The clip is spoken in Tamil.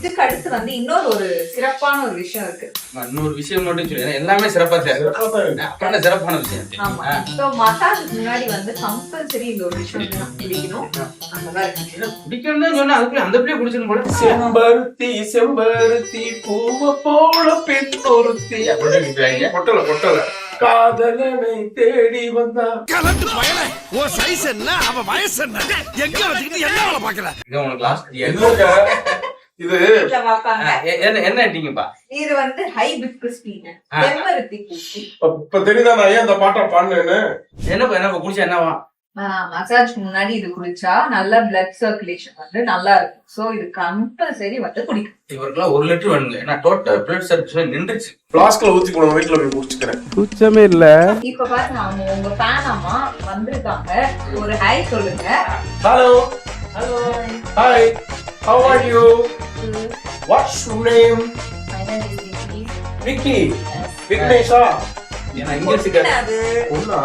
இதுக்கு அடுத்து வந்து இன்னொரு ஒரு சிறப்பான ஒரு விஷயம் இருக்கு. இன்னொரு விஷயம் மட்டும் சொல்லி எல்லாமே சிறப்பா அப்புறம் சிறப்பான விஷயம். ஆமா. சோ மசாஜுக்கு முன்னாடி வந்து கம்பல்சரி இந்த ஒரு விஷயம் வந்து நம்ம குடிக்கணும். குடிக்கணும்னு சொன்னா அதுக்குள்ள அந்த பிள்ளைய குடிச்சிடும் போல. செம்பருத்தி செம்பருத்தி பூவ போல பெண் ஒருத்தி அப்படின்னு பொட்டல காதலனை தேடி வந்தா கலந்து பயல ஓ சைஸ் என்ன அவ வயசு என்ன எங்க வச்சிட்டு என்ன வேலை பார்க்கற இது உங்களுக்கு லாஸ்ட் இது என்ன டீங்கப்பா? இது வந்து ஹைபிஸ்கஸ் டீ, செம்பருத்தி பூ. இப்ப தெரியுதா நான் ஏன் அந்த பாட்டை பாடுனேன்னு? என்ன குடிச்சா என்னவா? மசாஜ்க்கு முன்னாடி இது குடிச்சா நல்ல பிளட் சர்க்குலேஷன் வந்து நல்லா இருக்கும். சோ இது கம்பல்சரி வந்து குடிக்கும். இவருக்குலாம் 1 லிட்டர் வேணுங்க. ஏன்னா டோட்டல் பிளட் சர்க்குலேஷன் நின்றுச்சு. பிளாஸ்க்ல ஊத்தி கூட வீட்டுல போய் குடிச்சுக்கிறேன். குச்சமே இல்ல. இப்ப பாருங்க அவங்க உங்க ஃபேன் அம்மா வந்திருக்காங்க. ஒரு ஹாய் சொல்லுங்க. Hello hello hi how are you? What's your name? My name is Vicky. Vicky. Vignesa. ஏன்னா இங்க அது ஒண்ணா